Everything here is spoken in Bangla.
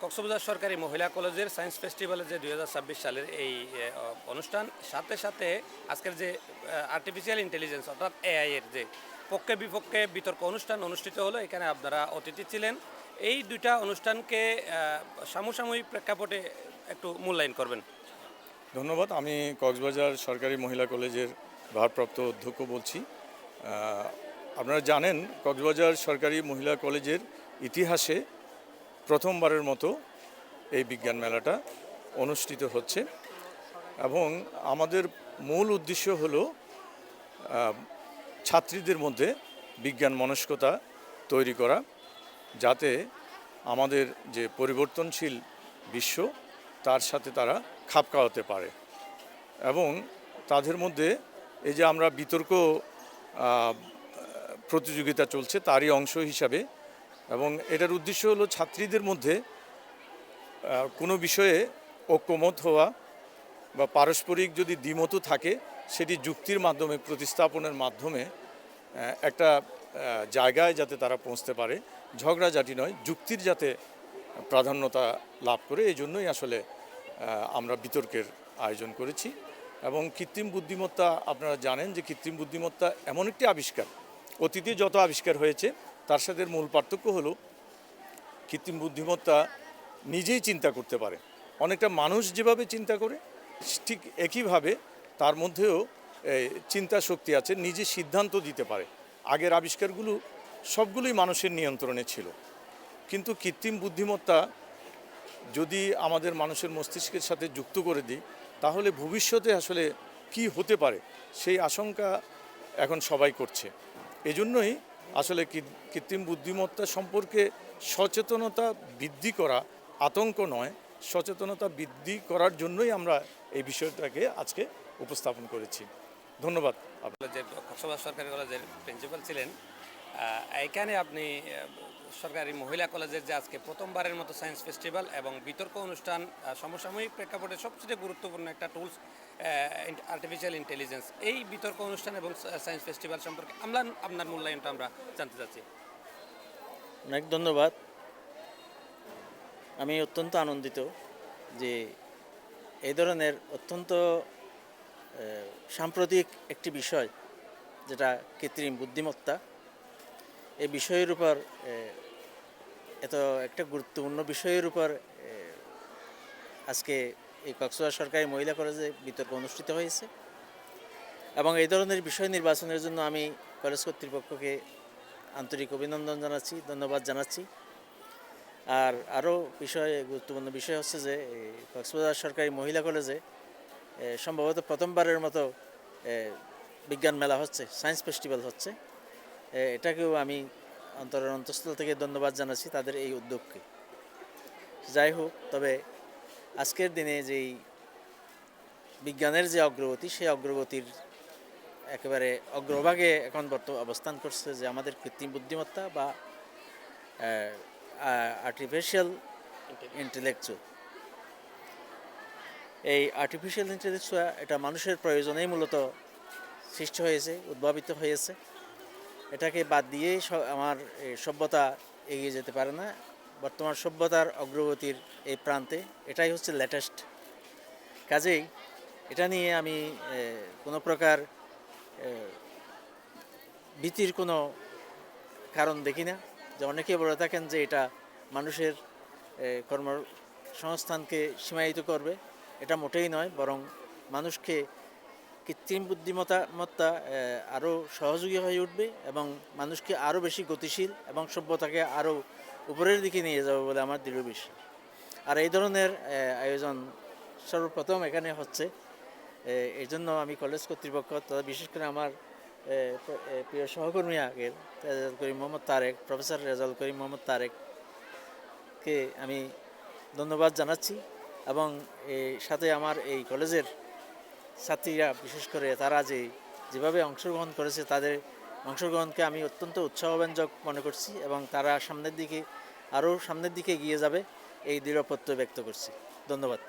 কক্সবাজার সরকারি মহিলা কলেজের সায়েন্স ফেস্টিভ্যালে যে 2026 সালের এই অনুষ্ঠান সাথে সাথে আজকের যে আর্টিফিশিয়াল ইন্টেলিজেন্স অর্থাৎ এআই এর যে পক্ষে বিপক্ষে বিতর্ক অনুষ্ঠান অনুষ্ঠিত হলো। এখানে আপনারা অতিথি ছিলেন। এই দুইটা অনুষ্ঠানকে সমসাময়িক প্রেক্ষাপটে একটু মূল্যায়ন করবেন। ধন্যবাদ। আমি কক্সবাজার সরকারি মহিলা কলেজের ভারপ্রাপ্ত অধ্যক্ষ বলছি। আপনারা জানেন কক্সবাজার সরকারি মহিলা কলেজের ইতিহাসে প্রথমবারের মতো এই বিজ্ঞান মেলাটা অনুষ্ঠিত হচ্ছে এবং আমাদের মূল উদ্দেশ্য হলো ছাত্রীদের মধ্যে বিজ্ঞান মনস্কতা তৈরি করা, যাতে আমাদের যে পরিবর্তনশীল বিশ্ব তার সাথে তারা খাপ খাওয়াতে পারে এবং তাদের মধ্যে এই যে আমরা বিতর্ক প্রতিযোগিতা চলছে তারই অংশ হিসাবে, এবং এটার উদ্দেশ্য হলো ছাত্রীদের মধ্যে কোনো বিষয়ে ঐক্যমত হওয়া বা পারস্পরিক যদি দ্বিমতও থাকে সেটি যুক্তির মাধ্যমে প্রতিস্থাপনের মাধ্যমে একটা জায়গায় যাতে তারা পৌঁছতে পারে, ঝগড়াঝাটি নয়, যুক্তির যাতে প্রাধান্যতা লাভ করে। এই জন্যই আসলে আমরা বিতর্কের আয়োজন করেছি। এবং কৃত্রিম বুদ্ধিমত্তা, আপনারা জানেন যে কৃত্রিম বুদ্ধিমত্তা এমন একটি আবিষ্কার, অতীতে যত আবিষ্কার হয়েছে তার সাথে মূল পার্থক্য হলো কৃত্রিম বুদ্ধিমত্তা নিজেই চিন্তা করতে পারে। অনেকটা মানুষ যেভাবে চিন্তা করে ঠিক একইভাবে তার মধ্যেও চিন্তা শক্তি আছে, নিজে সিদ্ধান্ত দিতে পারে। আগের আবিষ্কারগুলো সবগুলোই মানুষের নিয়ন্ত্রণে ছিল, কিন্তু কৃত্রিম বুদ্ধিমত্তা যদি আমাদের মানুষের মস্তিষ্কের সাথে যুক্ত করে দিই তাহলে ভবিষ্যতে আসলে কি হতে পারে সেই আশঙ্কা এখন সবাই করছে। এজন্যই আসলে কৃত্রিম বুদ্ধিমত্তা সম্পর্কে সচেতনতা বৃদ্ধি করা, আতঙ্ক নয়, সচেতনতা বৃদ্ধি করার জন্যই আমরা এই বিষয়টাকে আজকে উপস্থাপন করেছি। ধন্যবাদ। যে কক্সবাজার সরকারি কলেজের প্রিন্সিপাল ছিলেন, এখানে আপনি সরকারি মহিলা কলেজের যে আজকে প্রথমবারের মতো সায়েন্স ফেস্টিভ্যাল এবং বিতর্ক অনুষ্ঠান, সমসাময়িক প্রেক্ষাপটে সবচেয়ে গুরুত্বপূর্ণ একটা টুলস আর্টিফিশিয়াল ইন্টেলিজেন্স, এই বিতর্ক অনুষ্ঠান এবং সায়েন্স ফেস্টিভ্যাল সম্পর্কে আপনার মূল্যায়নটা আমরা জানতে চাচ্ছি। অনেক ধন্যবাদ। আমি অত্যন্ত আনন্দিত যে এই ধরনের অত্যন্ত সাম্প্রতিক একটি বিষয়, যেটা কৃত্রিম বুদ্ধিমত্তা, এই বিষয়ের উপর এত একটা গুরুত্বপূর্ণ বিষয়ের উপর আজকে এই কক্সবাজার সরকারি মহিলা কলেজে বিতর্ক অনুষ্ঠিত হয়েছে এবং এই ধরনের বিষয় নির্বাচনের জন্য আমি কলেজ কর্তৃপক্ষকে আন্তরিক অভিনন্দন জানাচ্ছি, ধন্যবাদ জানাচ্ছি। আর আরও গুরুত্বপূর্ণ বিষয় হচ্ছে যে কক্সবাজার সরকারি মহিলা কলেজে সম্ভবত প্রথমবারের মতো বিজ্ঞান মেলা হচ্ছে, সায়েন্স ফেস্টিভ্যাল হচ্ছে। এটাকেও আমি অন্তরের অন্তঃস্থল থেকে ধন্যবাদ জানাচ্ছি তাদের এই উদ্যোগকে। যাই হোক, তবে আজকের দিনে যেই বিজ্ঞানের যে অগ্রগতি, সেই অগ্রগতির একেবারে অগ্রভাগে এখন অবস্থান করছে যে আমাদের কৃত্রিম বুদ্ধিমত্তা বা আর্টিফিশিয়াল ইন্টেলেকচুয়াল। এই আর্টিফিশিয়াল ইন্টেলেকচুয়াল এটা মানুষের প্রয়োজনেই মূলত সৃষ্টি হয়েছে, উদ্ভাবিত হয়েছে। এটাকে বাদ দিয়েই আমার সভ্যতা এগিয়ে যেতে পারে না। বর্তমান সভ্যতার অগ্রগতির এই প্রান্তে এটাই হচ্ছে লেটেস্ট। কাজেই এটা নিয়ে আমি কোনো প্রকার ভীতির কোনো কারণ দেখি না। যে অনেকে বলে থাকেন যে এটা মানুষের কর্মসংস্থানকে সীমায়িত করবে, এটা মোটেই নয়, বরং মানুষকে কৃত্রিম বুদ্ধিমত্তা আরও সহযোগী হয়ে উঠবে এবং মানুষকে আরও বেশি গতিশীল এবং সভ্যতাকে আরও উপরের দিকে নিয়ে যাবে বলে আমার দৃঢ় বিশ্বাস। আর এই ধরনের আয়োজন সর্বপ্রথম এখানে হচ্ছে। এই জন্য আমি কলেজ কর্তৃপক্ষ, তথা বিশেষ করে আমার প্রিয় সহকর্মী আগের রেজাউল করিম মোহাম্মদ তারেক, প্রফেসর রেজাউল করিম মোহাম্মদ তারেককে আমি ধন্যবাদ জানাচ্ছি এবং সাথে আমার এই কলেজের ছাত্রীরা, বিশেষ করে তারা যেভাবে অংশগ্রহণ করেছে তাদের অংশগ্রহণকে আমি অত্যন্ত উৎসাহব্যঞ্জক মনে করছি এবং তারা আরও সামনের দিকে এগিয়ে যাবে এই দৃঢ় প্রত্যয় ব্যক্ত করছি। ধন্যবাদ।